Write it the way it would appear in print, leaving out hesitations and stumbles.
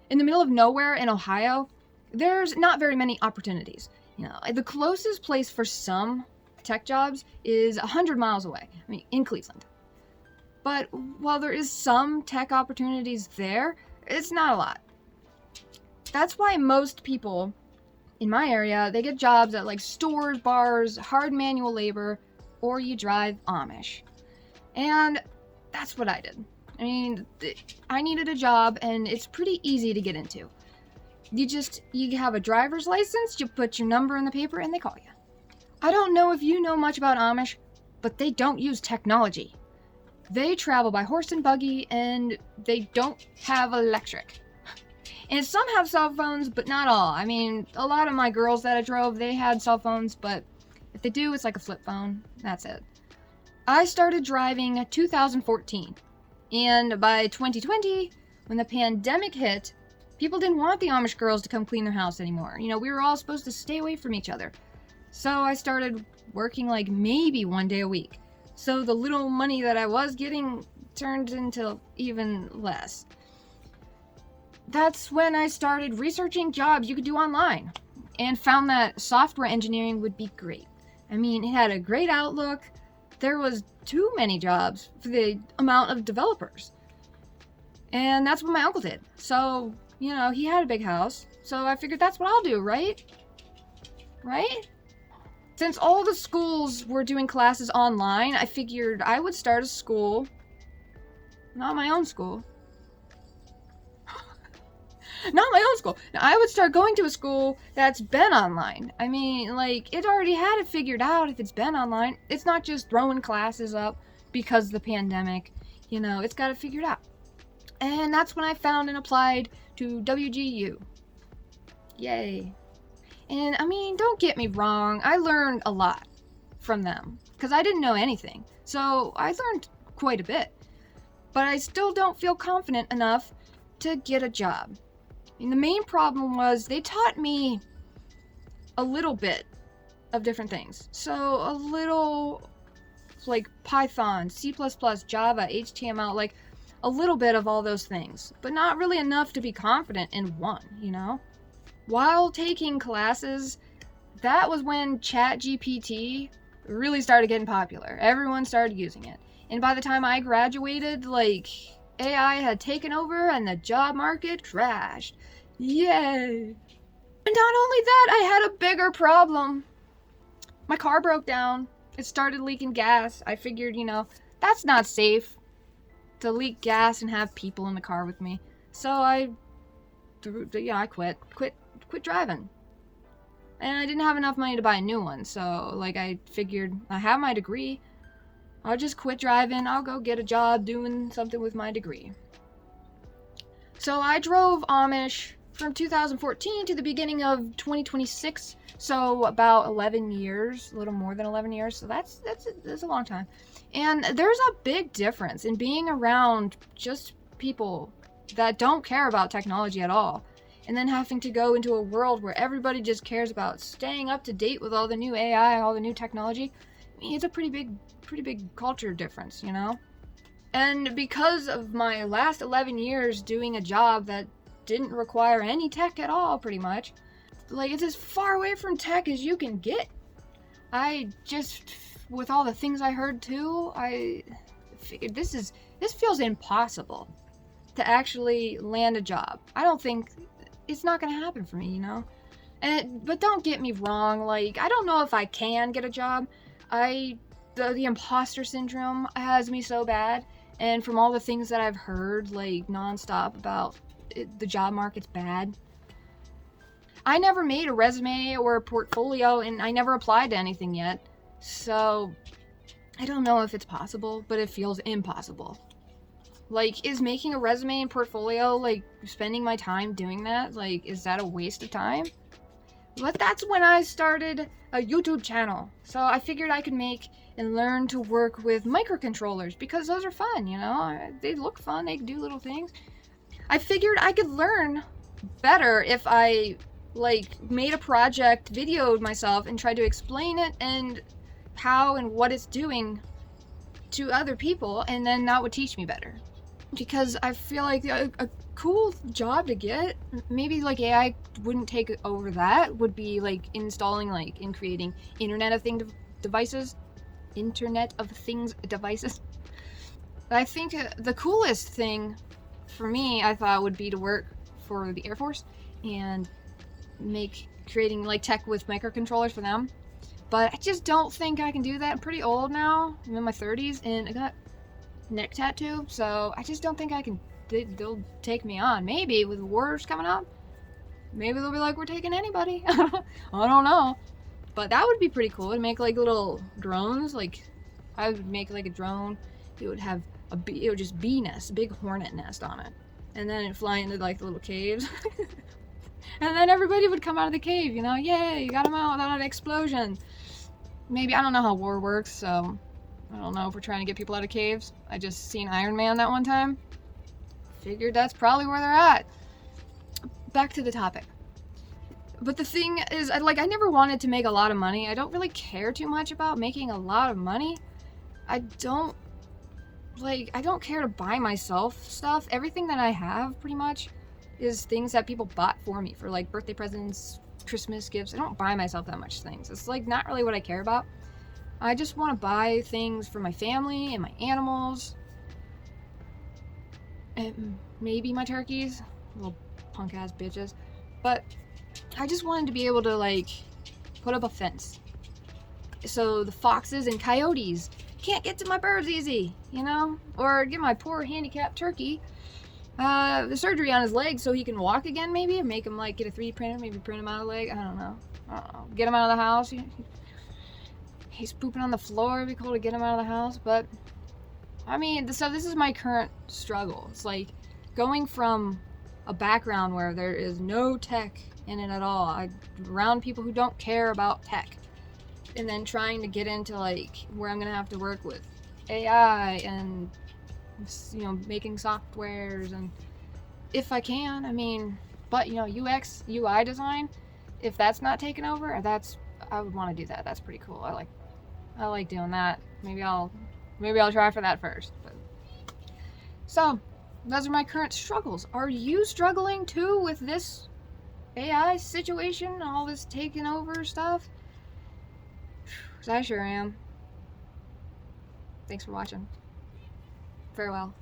In the middle of nowhere in Ohio, there's not very many opportunities. The closest place for some tech jobs is 100 miles away, in Cleveland. But while there is some tech opportunities there, it's not a lot. That's why most people in my area, they get jobs at like stores, bars, hard manual labor, or you drive Amish. And that's what I did. I needed a job, and it's pretty easy to get into. You have a driver's license, you put your number in the paper, and they call you. I don't know if you know much about Amish, but they don't use technology. They travel by horse and buggy, and they don't have electric. And some have cell phones, but not all. A lot of my girls that I drove, they had cell phones, but if they do, it's like a flip phone. That's it. I started driving in 2014, and by 2020, when the pandemic hit, people didn't want the Amish girls to come clean their house anymore. We were all supposed to stay away from each other. So I started working like maybe one day a week. So the little money that I was getting turned into even less. That's when I started researching jobs you could do online and found that software engineering would be great. It had a great outlook. There was too many jobs for the amount of developers. And that's what my uncle did. So, he had a big house. So I figured that's what I'll do, right? Right? Since all the schools were doing classes online, I figured I would start a school. Not my own school. Not my own school. I would start going to a school that's been online. It already had it figured out if it's been online. It's not just throwing classes up because of the pandemic. It's got it figured out. And that's when I found and applied to WGU. Yay. And don't get me wrong, I learned a lot from them because I didn't know anything. So I learned quite a bit. But I still don't feel confident enough to get a job. The main problem was they taught me a little bit of different things. So a little like Python, C++, Java, HTML, like a little bit of all those things, but not really enough to be confident in one, While taking classes, that was when ChatGPT really started getting popular. Everyone started using it. And by the time I graduated, AI had taken over and the job market crashed. Yay! And not only that, I had a bigger problem. My car broke down. It started leaking gas. I figured, that's not safe to leak gas and have people in the car with me. So I quit driving. And I didn't have enough money to buy a new one. So, I figured I have my degree. I'll just quit driving. I'll go get a job doing something with my degree. So I drove Amish from 2014 to the beginning of 2026. So about 11 years, a little more than 11 years. So that's a long time. And there's a big difference in being around just people that don't care about technology at all. And then having to go into a world where everybody just cares about staying up to date with all the new AI, all the new technology. It's a pretty big culture difference, And because of my last 11 years doing a job that didn't require any tech at all, pretty much, it's as far away from tech as you can get. With all the things I heard too, I figured this feels impossible to actually land a job. I don't think it's not gonna happen for me, But don't get me wrong, I don't know if I can get a job. The imposter syndrome has me so bad, and from all the things that I've heard nonstop about the job market's bad. I never made a resume or a portfolio, and I never applied to anything yet, so I don't know if it's possible, but it feels impossible. Is making a resume and portfolio, spending my time doing that, is that a waste of time? But that's when I started a YouTube channel. So I figured I could make and learn to work with microcontrollers because those are fun, They look fun, they do little things. I figured I could learn better if I made a project, videoed myself, and tried to explain it and how and what it's doing to other people, and then that would teach me better. Because I feel like a cool job to get. Maybe like AI wouldn't take over that. Would be like installing like in creating Internet of Things devices. Internet of Things devices. I think the coolest thing for me, I thought, would be to work for the Air Force and creating like tech with microcontrollers for them. But I just don't think I can do that. I'm pretty old now. I'm in my 30s and I got neck tattoo, so I just don't think I can. They'll take me on. Maybe with wars coming up, maybe they'll be like, we're taking anybody. I don't know. But that would be pretty cool. To make like little drones. Like I would make like a drone. It would have it would just bee nest, a big hornet nest on it, and then it'd fly into like the little caves. And then everybody would come out of the cave, you know, yay, you got them out without an explosion. Maybe, I don't know how war works, so I don't know if we're trying to get people out of caves. I just seen Iron Man that one time. Figured that's probably where they're at. Back to the topic. But the thing is, I never wanted to make a lot of money. I don't really care too much about making a lot of money. I don't care to buy myself stuff. Everything that I have, pretty much, is things that people bought for me for like birthday presents, Christmas gifts. I don't buy myself that much things. It's like not really what I care about. I just want to buy things for my family and my animals. And maybe my turkeys, little punk ass bitches. But I just wanted to be able to like put up a fence so the foxes and coyotes can't get to my birds easy, you know? Or get my poor handicapped turkey the surgery on his leg so he can walk again, maybe, or make him like get a 3D printer, maybe print him out of the leg. I don't know. Get him out of the house. He's pooping on the floor. It'd be cool to get him out of the house. But I mean, so this is my current struggle. It's like going from a background where there is no tech in it at all. I'm around people who don't care about tech, and then trying to get into like where I'm gonna have to work with AI and, you know, making softwares, and if I can, I mean, but you know, UX UI design, if that's not taken over, I would want to do that. That's pretty cool. I like doing that. Maybe I'll try for that first. But so those are my current struggles. Are you struggling too with this AI situation, all this taking over stuff? 'Cause I sure am. Thanks for watching. Farewell.